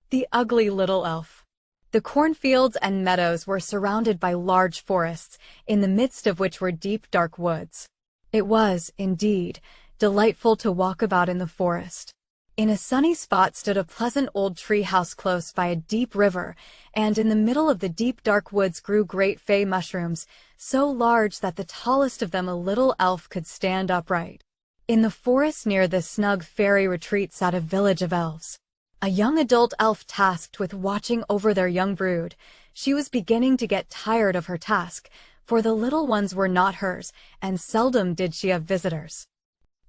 The ugly little elf. The cornfields and meadows were surrounded by large forests, in the midst of which were deep, dark woods. It was, indeed, delightful to walk about in the forest. In a sunny spot stood a pleasant old tree house close by a deep river, and in the middle of the deep, dark woods grew great fay mushrooms, so large that the tallest of them a little elf could stand upright. In the forest near this snug fairy retreat sat a village of elves. A young adult elf tasked with watching over their young brood. She was beginning to get tired of her task, for the little ones were not hers, and seldom did she have visitors.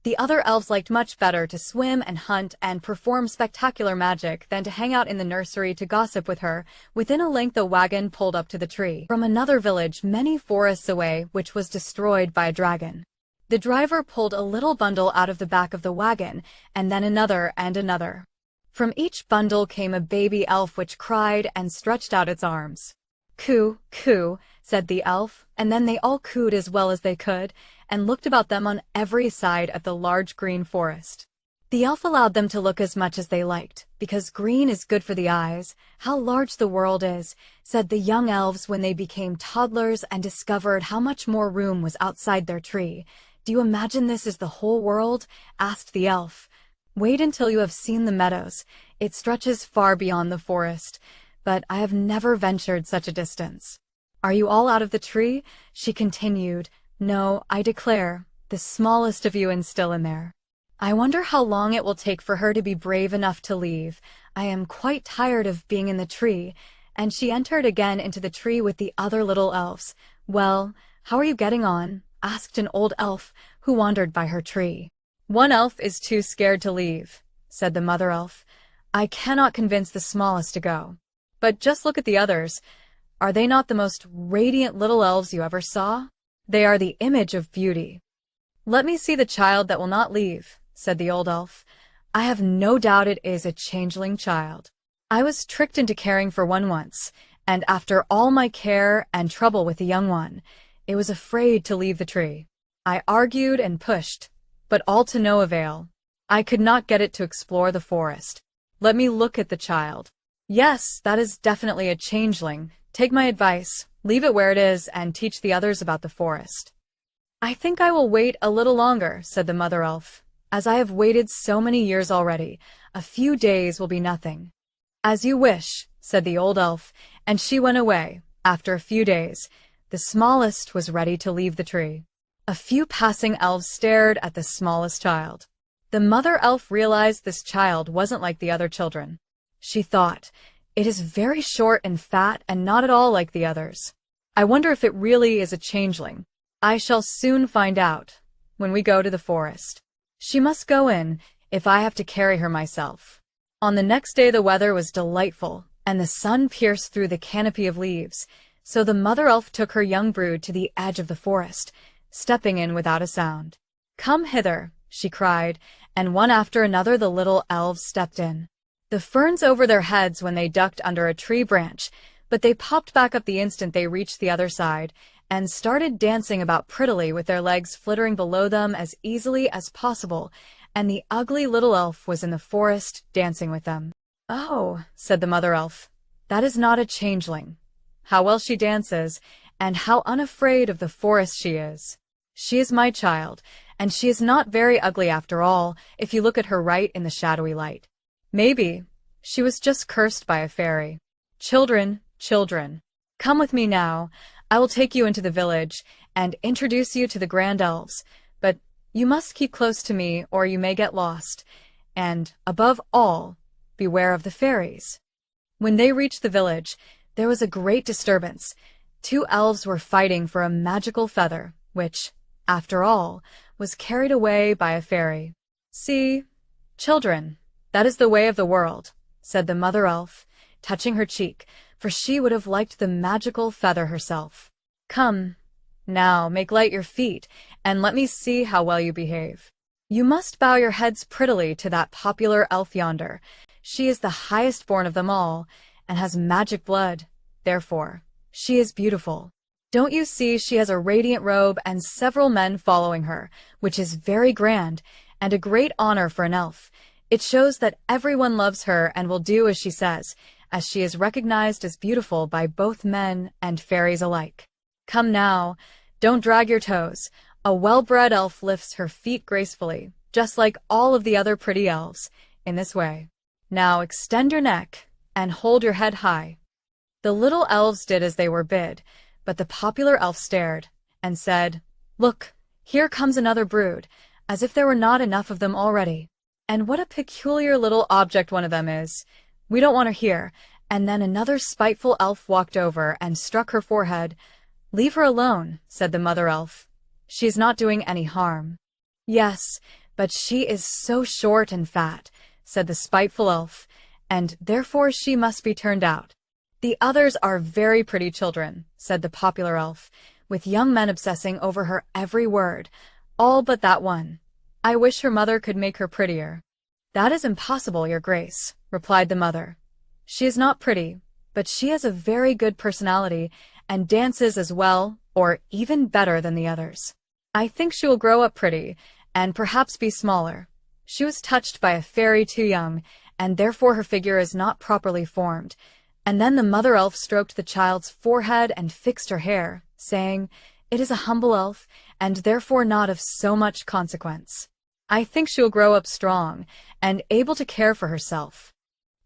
The other elves liked much better to swim and hunt and perform spectacular magic than to hang out in the nursery to gossip with her. Within a length a wagon pulled up to the tree from another village many forests away, which was destroyed by a dragon. The driver pulled a little bundle out of the back of the wagon, and then another and another. From each bundle came a baby elf which cried and stretched out its arms. "Coo, coo," said the elf, and then they all cooed as well as they could, and looked about them on every side at the large green forest. The elf allowed them to look as much as they liked, because green is good for the eyes. "How large the world is," said the young elves when they became toddlers and discovered how much more room was outside their tree. "Do you imagine this is the whole world?" asked the elf. "Wait until you have seen the meadows. It stretches far beyond the forest, but I have never ventured such a distance." "Are you all out of the tree?" she continued. "No, I declare, the smallest of you is still in there. I wonder how long it will take for her to be brave enough to leave. I am quite tired of being in the tree." And she entered again into the tree with the other little elves. "Well, how are you getting on?" asked an old elf who wandered by her tree. "One elf is too scared to leave," said the mother elf. "I cannot convince the smallest to go. But just look at the others. Are they not the most radiant little elves you ever saw? They are the image of beauty." "Let me see the child that will not leave," said the old elf. "I have no doubt it is a changeling child. I was tricked into caring for one once, and after all my care and trouble with the young one, it was afraid to leave the tree. I argued and pushed, but all to no avail. I could not get it to explore the forest. Let me look at the child. Yes, that is definitely a changeling. Take my advice, leave it where it is, and teach the others about the forest." "I think I will wait a little longer," said the mother elf. "As I have waited so many years already, a few days will be nothing." "As you wish," said the old elf, and she went away. After a few days, the smallest was ready to leave the tree. A few passing elves stared at the smallest child. The mother elf realized this child wasn't like the other children. She thought, "It is very short and fat and not at all like the others. I wonder if it really is a changeling. I shall soon find out when we go to the forest. She must go in if I have to carry her myself." On the next day the weather was delightful, and the sun pierced through the canopy of leaves, so the mother elf took her young brood to the edge of the forest, stepping in without a sound. "Come hither," she cried, and one after another the little elves stepped in. The ferns over their heads when they ducked under a tree branch, but they popped back up the instant they reached the other side, and started dancing about prettily with their legs flittering below them as easily as possible, and the ugly little elf was in the forest dancing with them. "Oh," said the mother elf, "that is not a changeling. How well she dances, and how unafraid of the forest she is. She is my child, and she is not very ugly after all, if you look at her right in the shadowy light. Maybe she was just cursed by a fairy. Children, children, come with me now. I will take you into the village and introduce you to the grand elves, but you must keep close to me or you may get lost, and, above all, beware of the fairies." When they reached the village, there was a great disturbance. 2 elves were fighting for a magical feather, which, after all, was carried away by a fairy. "See, children, that is the way of the world," said the mother elf, touching her cheek, for she would have liked the magical feather herself. "Come, now make light your feet, and let me see how well you behave. You must bow your heads prettily to that popular elf yonder. She is the highest born of them all, and has magic blood. Therefore, she is beautiful. Don't you see she has a radiant robe and several men following her, which is very grand, and a great honor for an elf. It shows that everyone loves her and will do as she says, as she is recognized as beautiful by both men and fairies alike. Come now, don't drag your toes. A well-bred elf lifts her feet gracefully, just like all of the other pretty elves, in this way. Now extend your neck and hold your head high. The little elves did as they were bid, but the popular elf stared and said, "Look, here comes another brood, as if there were not enough of them already. And what a peculiar little object one of them is. We don't want her here." And then another spiteful elf walked over and struck her forehead. "Leave her alone," said the mother elf. "She is not doing any harm." "Yes, but she is so short and fat," said the spiteful elf, "and therefore she must be turned out." "The others are very pretty children," said the popular elf, with young men obsessing over her every word, "all but that one. I wish her mother could make her prettier." "That is impossible, your grace," replied the mother. "She is not pretty, but she has a very good personality and dances as well, or even better than the others. I think she will grow up pretty, and perhaps be smaller. She was touched by a fairy too young, and therefore her figure is not properly formed." And then the mother elf stroked the child's forehead and fixed her hair, saying, "It is a humble elf, and therefore not of so much consequence. I think she will grow up strong, and able to care for herself."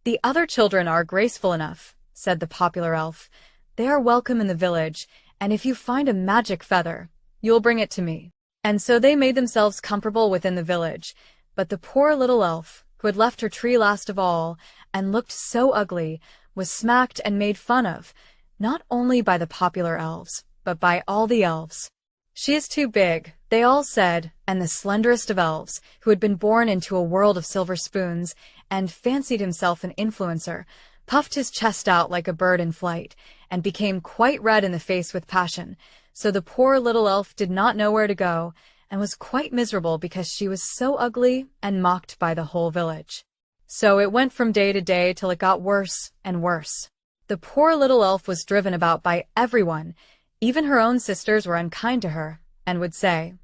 "The other children are graceful enough," said the popular elf. "They are welcome in the village, and if you find a magic feather, you'll bring it to me." And so they made themselves comfortable within the village, but the poor little elf, who had left her tree last of all, and looked so ugly, was smacked and made fun of, not only by the popular elves, but by all the elves. "She is too big," they all said, and the slenderest of elves, who had been born into a world of silver spoons, and fancied himself an influencer, puffed his chest out like a bird in flight, and became quite red in the face with passion. So the poor little elf did not know where to go, and was quite miserable because she was so ugly and mocked by the whole village. So it went from day to day till it got worse and worse. The poor little elf was driven about by everyone. Even her own sisters were unkind to her, and would say,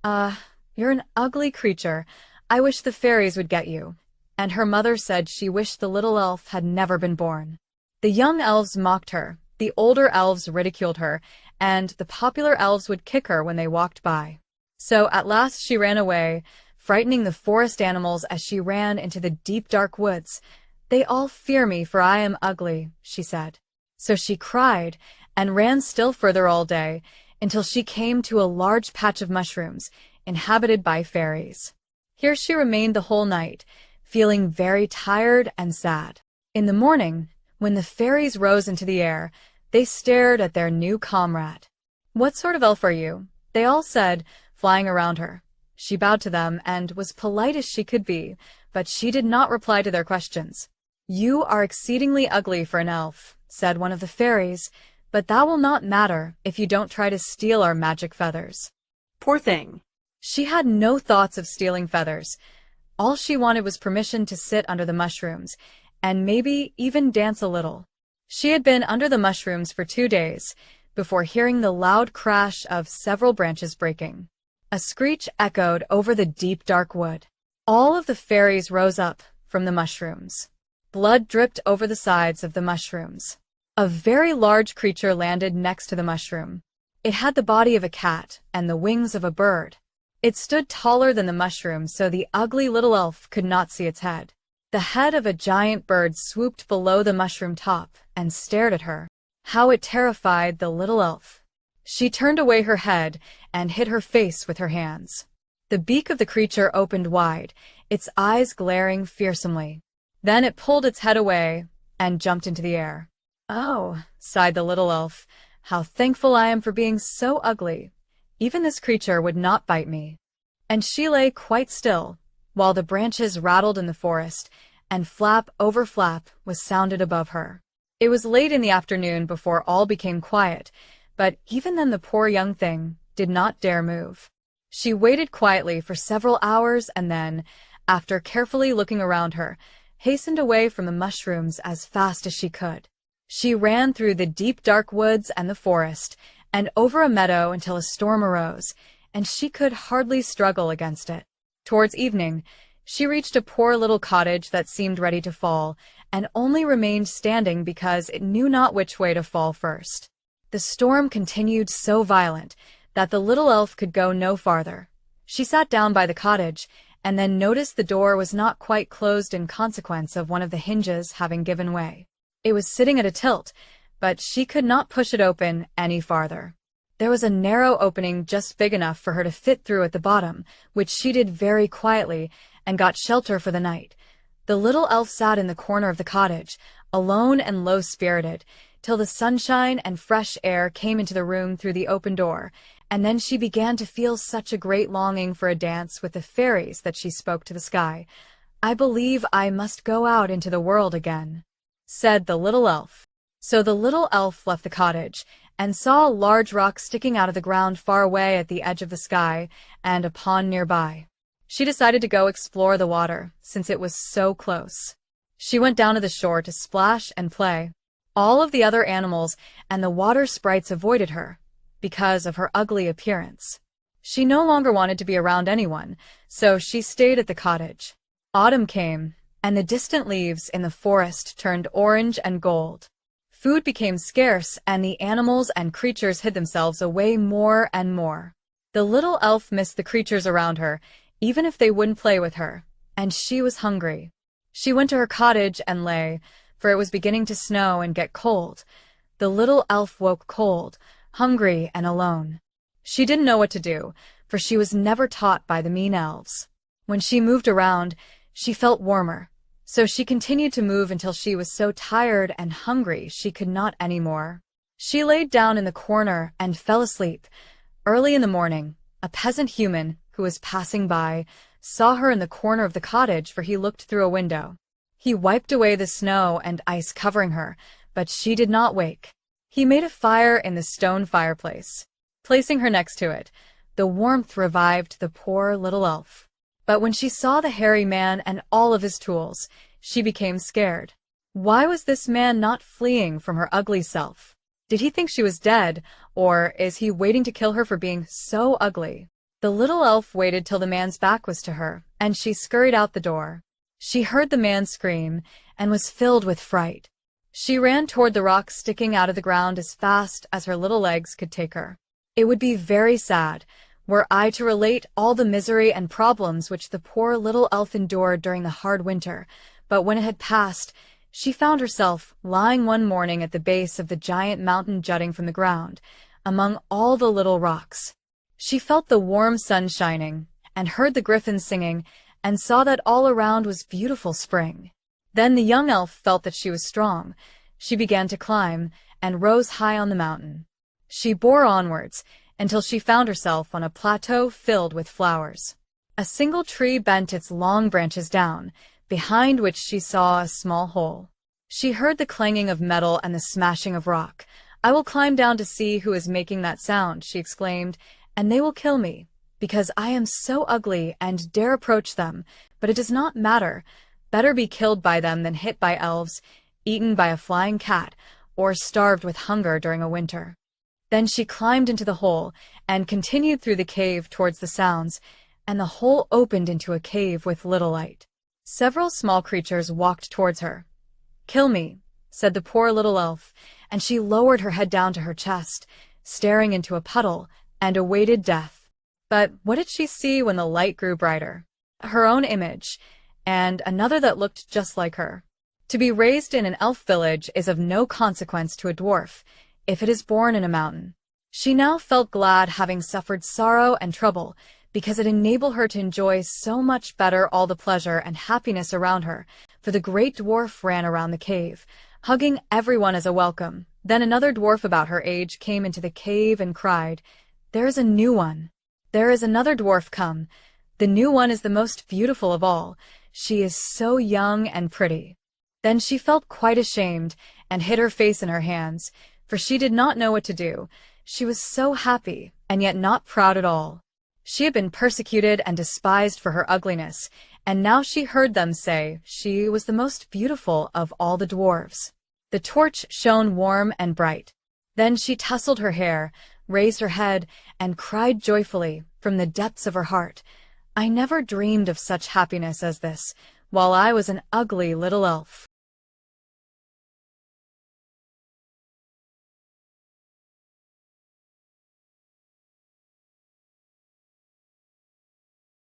"You're an ugly creature. I wish the fairies would get you." And her mother said she wished the little elf had never been born. The young elves mocked her, the older elves ridiculed her, and the popular elves would kick her when they walked by. So at last she ran away, frightening the forest animals as she ran into the deep dark woods. "They all fear me, for I am ugly," she said. So she cried, and ran still further all day, until she came to a large patch of mushrooms, inhabited by fairies. Here she remained the whole night, feeling very tired and sad. In the morning, when the fairies rose into the air, they stared at their new comrade. "What sort of elf are you?" they all said, flying around her. She bowed to them and was polite as she could be, but she did not reply to their questions. "You are exceedingly ugly for an elf," said one of the fairies, "but that will not matter if you don't try to steal our magic feathers." Poor thing. She had no thoughts of stealing feathers. All she wanted was permission to sit under the mushrooms, and maybe even dance a little. She had been under the mushrooms for 2 days, before hearing the loud crash of several branches breaking. A screech echoed over the deep dark wood. All of the fairies rose up from the mushrooms. Blood dripped over the sides of the mushrooms. A very large creature landed next to the mushroom. It had the body of a cat and the wings of a bird. It stood taller than the mushroom, so the ugly little elf could not see its head. The head of a giant bird swooped below the mushroom top and stared at her. How it terrified the little elf. She turned away her head and hid her face with her hands. The beak of the creature opened wide, its eyes glaring fearsomely. Then it pulled its head away and jumped into the air. "Oh," sighed the little elf, "how thankful I am for being so ugly. Even this creature would not bite me." And she lay quite still, while the branches rattled in the forest, and flap over flap was sounded above her. It was late in the afternoon before all became quiet, but even then the poor young thing did not dare move. She waited quietly for several hours and then, after carefully looking around her, hastened away from the mushrooms as fast as she could. She ran through the deep dark woods and the forest, and over a meadow until a storm arose, and she could hardly struggle against it. Towards evening, She reached a poor little cottage that seemed ready to fall, and only remained standing because it knew not which way to fall first. The storm continued so violent that the little elf could go no farther. She sat down by the cottage, and then noticed the door was not quite closed in consequence of one of the hinges having given way. It was sitting at a tilt, but she could not push it open any farther. There was a narrow opening just big enough for her to fit through at the bottom, which she did very quietly, and got shelter for the night. The little elf sat in the corner of the cottage, alone and low-spirited, till the sunshine and fresh air came into the room through the open door, and then she began to feel such a great longing for a dance with the fairies that she spoke to the sky. "I believe I must go out into the world again," said the little elf. So the little elf left the cottage, and saw a large rock sticking out of the ground far away at the edge of the sky, and a pond nearby. She decided to go explore the water, since it was so close. She went down to the shore to splash and play. All of the other animals and the water sprites avoided her, because of her ugly appearance. She no longer wanted to be around anyone, so she stayed at the cottage. Autumn came, and the distant leaves in the forest turned orange and gold. Food became scarce, and the animals and creatures hid themselves away more and more. The little elf missed the creatures around her, even if they wouldn't play with her, and she was hungry. She went to her cottage and lay, for it was beginning to snow and get cold. The little elf woke cold, hungry and alone. She didn't know what to do, for she was never taught by the mean elves. When she moved around, she felt warmer, so she continued to move until she was so tired and hungry she could not any more. She laid down in the corner and fell asleep. Early in the morning, a peasant human, who was passing by, saw her in the corner of the cottage, for he looked through a window. He wiped away the snow and ice covering her, but she did not wake. He made a fire in the stone fireplace. Placing her next to it, the warmth revived the poor little elf. But when she saw the hairy man and all of his tools, she became scared. Why was this man not fleeing from her ugly self? Did he think she was dead, or is he waiting to kill her for being so ugly? The little elf waited till the man's back was to her, and she scurried out the door. She heard the man scream, and was filled with fright. She ran toward the rock sticking out of the ground as fast as her little legs could take her. It would be very sad were I to relate all the misery and problems which the poor little elf endured during the hard winter, but when it had passed, she found herself lying one morning at the base of the giant mountain jutting from the ground, among all the little rocks. She felt the warm sun shining, and heard the griffons singing, and saw that all around was beautiful spring. Then the young elf felt that she was strong. She began to climb, and rose high on the mountain. She bore onwards, until she found herself on a plateau filled with flowers. A single tree bent its long branches down, behind which she saw a small hole. She heard the clanging of metal and the smashing of rock. "I will climb down to see who is making that sound," she exclaimed, "and they will kill me, because I am so ugly and dare approach them, but it does not matter. Better be killed by them than hit by elves, eaten by a flying cat, or starved with hunger during a winter." Then she climbed into the hole, and continued through the cave towards the sounds, and the hole opened into a cave with little light. Several small creatures walked towards her. "Kill me," said the poor little elf, and she lowered her head down to her chest, staring into a puddle, and awaited death. But what did she see when the light grew brighter? Her own image, and another that looked just like her. To be raised in an elf village is of no consequence to a dwarf, if it is born in a mountain. She now felt glad, having suffered sorrow and trouble, because it enabled her to enjoy so much better all the pleasure and happiness around her, for the great dwarf ran around the cave, hugging everyone as a welcome. Then another dwarf about her age came into the cave and cried, "There is a new one. There is another dwarf come. The new one is the most beautiful of all. She is so young and pretty." Then she felt quite ashamed, and hid her face in her hands, for she did not know what to do. She was so happy, and yet not proud at all. She had been persecuted and despised for her ugliness, and now she heard them say she was the most beautiful of all the dwarves. The torch shone warm and bright. Then she tousled her hair, raised her head, and cried joyfully from the depths of her heart, I never dreamed of such happiness as this, while I was an ugly little elf.